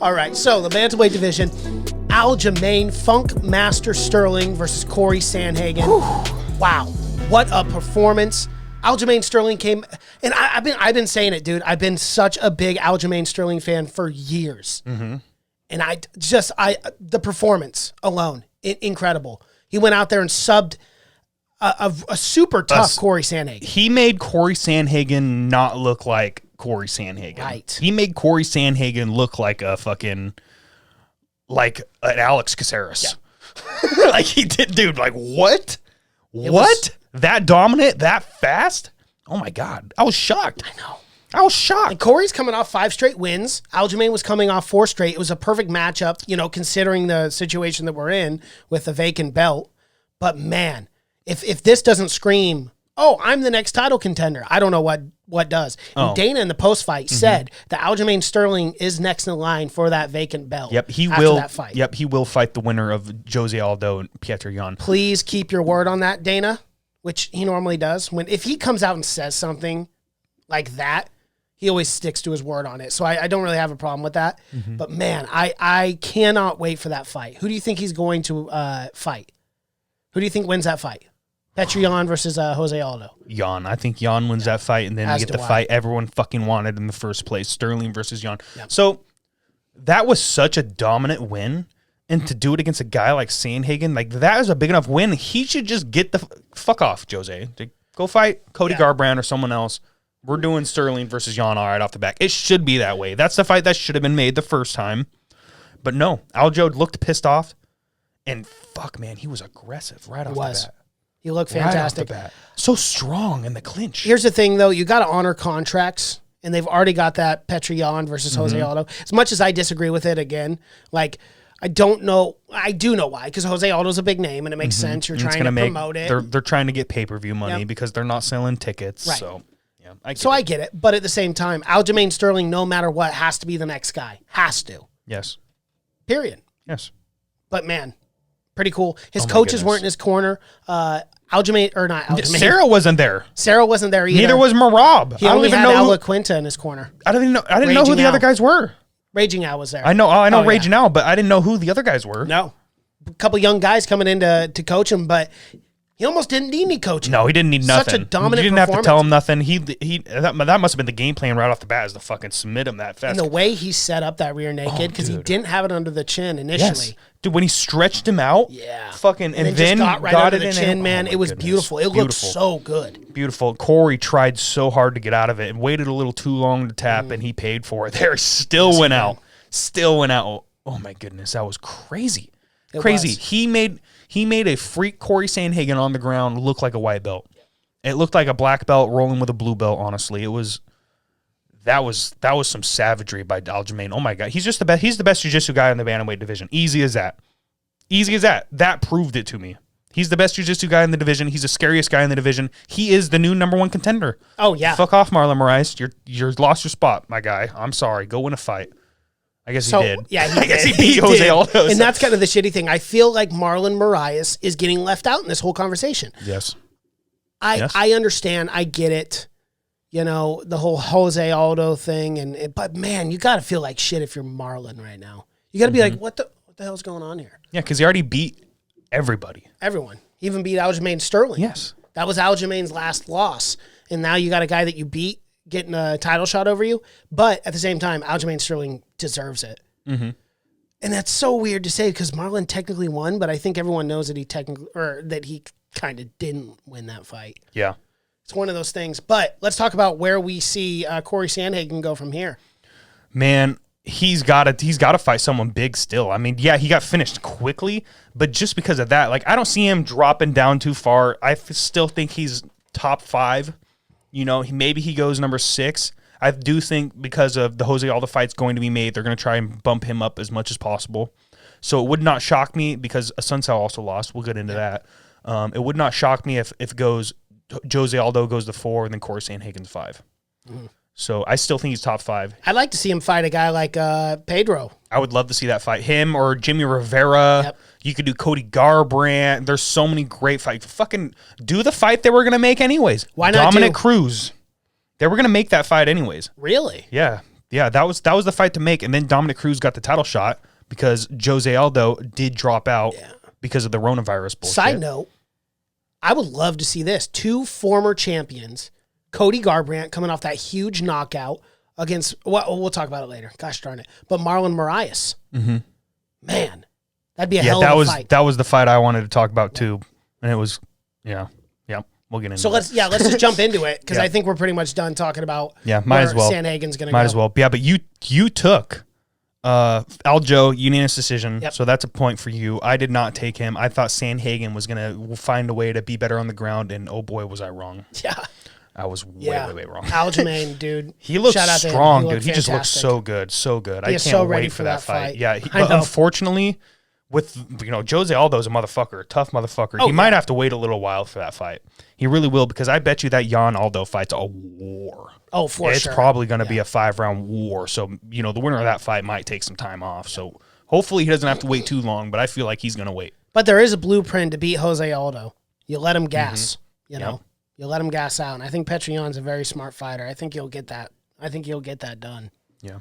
All right, so the bantamweight division, Aljamain Funk Master Sterling versus Cory Sandhagen. Wow, what a performance. Aljamain Sterling came, and I've been saying it, dude. I've been such a big Aljamain Sterling fan for years. Mm-hmm. And the performance alone, incredible. He went out there and subbed a super tough Cory Sandhagen. He made Cory Sandhagen not look like Cory Sandhagen. Right. He made Cory Sandhagen look like a fucking, like an Alex Caceres. Yeah. Like he did, dude. Like what? That dominant, that fast? Oh my God. I was shocked. I know. I was shocked. And Cory's coming off 5 straight wins. Aljamain was coming off 4 straight. It was a perfect matchup, considering the situation that we're in with the vacant belt. But man, if this doesn't scream, oh, I'm the next title contender, I don't know what does. And Dana in the post-fight said that Aljamain Sterling is next in line for that vacant belt. Yep, he after will. That fight. Yep, he will fight the winner of Jose Aldo and Petr Yan. Please keep your word on that, Dana, which he normally does. If he comes out and says something like that, he always sticks to his word on it. So I don't really have a problem with that. Mm-hmm. But man, I cannot wait for that fight. Who do you think he's going to fight? Who do you think wins that fight? Petr Yan versus Jose Aldo. Yan. I think Yan wins that fight, and then we get the fight everyone fucking wanted in the first place, Sterling versus Yan. Yep. So that was such a dominant win. And to do it against a guy like Sandhagen, like that is a big enough win. He should just get the fuck off, Jose. Go fight Cody Garbrandt or someone else. We're doing Sterling versus Yan all right off the back. It should be that way. That's the fight that should have been made the first time. But no, Aljo looked pissed off. And fuck, man, he was aggressive right off the bat. He looked fantastic. Right off the bat. So strong in the clinch. Here's the thing, though. You got to honor contracts. And they've already got that Petr Yan versus Jose Aldo. As much as I disagree with it, again, like, I don't know. I do know why, because Jose Aldo's a big name, and it makes sense. You're trying to promote it. They're trying to get pay-per-view money because they're not selling tickets. Right. So, yeah, I get it. But at the same time, Aljamain Sterling, no matter what, has to be the next guy. Has to. Yes. Period. Yes. But, man, pretty cool. His coaches weren't in his corner. Aljamain, or not Aljamain. Sarah wasn't there. Sarah wasn't there either. Neither was Marab. He only had Al Quinta in his corner. I didn't know who the other guys were. Raging Al was there. I know Raging Al, but I didn't know who the other guys were. No. A couple young guys coming in to coach him, but he almost didn't need any coaching. No, he didn't need nothing. Such a dominant You didn't have to tell him nothing. That must have been the game plan right off the bat, is to fucking submit him that fast. And the way he set up that rear naked, because he didn't have it under the chin initially. Yes. Dude, when he stretched him out, fucking, and then got right under the chin, man. It was beautiful. It looked so good. Beautiful. Cory tried so hard to get out of it and waited a little too long to tap, and he paid for it there. Still went out. Oh my goodness, that was crazy. Crazy. He made a freak Cory Sandhagen on the ground look like a white belt. It looked like a black belt rolling with a blue belt, honestly. That was some savagery by Aljamain. Oh my God. He's just the best. He's the best jiu-jitsu guy in the bantamweight division. Easy as that. Easy as that. That proved it to me. He's the best jiu-jitsu guy in the division. He's the scariest guy in the division. He is the new #1 contender. Oh yeah. Fuck off, Marlon Moraes. You're lost your spot, my guy. I'm sorry. Go win a fight. I guess he did. Yeah, I guess he beat Jose Aldo. And that's kind of the shitty thing. I feel like Marlon Moraes is getting left out in this whole conversation. Yes. I understand. I get it. The whole Jose Aldo thing. But, man, you got to feel like shit if you're Marlon right now. You got to be like, what the hell's going on here? Yeah, because he already beat everybody. Everyone. He even beat Aljamain Sterling. Yes. That was Aljamain's last loss. And now you got a guy that you beat getting a title shot over you. But at the same time, Aljamain Sterling deserves it. Mm-hmm. And that's so weird to say because Marlon technically won, but I think everyone knows that he kind of didn't win that fight. Yeah. It's one of those things. But let's talk about where we see Cory Sandhagen go from here. Man, he's got to fight someone big still. I mean, yeah, he got finished quickly, but just because of that, like I don't see him dropping down too far. I still think he's top 5. Maybe he goes number 6. I do think because of the Jose Aldo fight's going to be made, they're going to try and bump him up as much as possible. So it would not shock me because Asuncao also lost. We'll get into that. It would not shock me if it goes Jose Aldo goes to 4 and then Cory Sandhagen's 5. Mm-hmm. So I still think he's top 5. I'd like to see him fight a guy like Pedro. I would love to see that fight. Him or Jimmy Rivera. Yep. You could do Cody Garbrandt. There's so many great fights. Fucking do the fight they were going to make anyways. Why not Dominic Cruz. They were going to make that fight anyways. Really? Yeah. that was the fight to make. And then Dominic Cruz got the title shot because Jose Aldo did drop out because of the coronavirus bullshit. Side note, I would love to see this. 2 former champions, Cody Garbrandt coming off that huge knockout against, well, we'll talk about it later. Gosh darn it. But Marlon Moraes. Mm-hmm. Man, that'd be a hell of a fight. That was the fight I wanted to talk about too. And it was, we'll get into it. So let's just jump into it because I think we're pretty much done talking about might as well. Sandhagen's going to go. Might as well. Yeah, but you took Aljo, unanimous decision, so that's a point for you. I did not take him. I thought Sandhagen was going to find a way to be better on the ground, and oh boy, was I wrong. Yeah. I was way wrong. Aljamain, dude. He looks strong, dude. He just looks so good, so good. I can't wait for that fight. Yeah, but unfortunately, with Jose Aldo's a motherfucker, a tough motherfucker. He might have to wait a little while for that fight. He really will, because I bet you that Jan Aldo fight's a war. Oh, for sure. It's probably going to be a 5-round war. So, the winner of that fight might take some time off. So, hopefully he doesn't have to wait too long, but I feel like he's going to wait. But there is a blueprint to beat Jose Aldo. You let him gas, know. You let him gas out. And I think Petr Yan's a very smart fighter. I think he'll get that. I think he'll get that done. Yeah.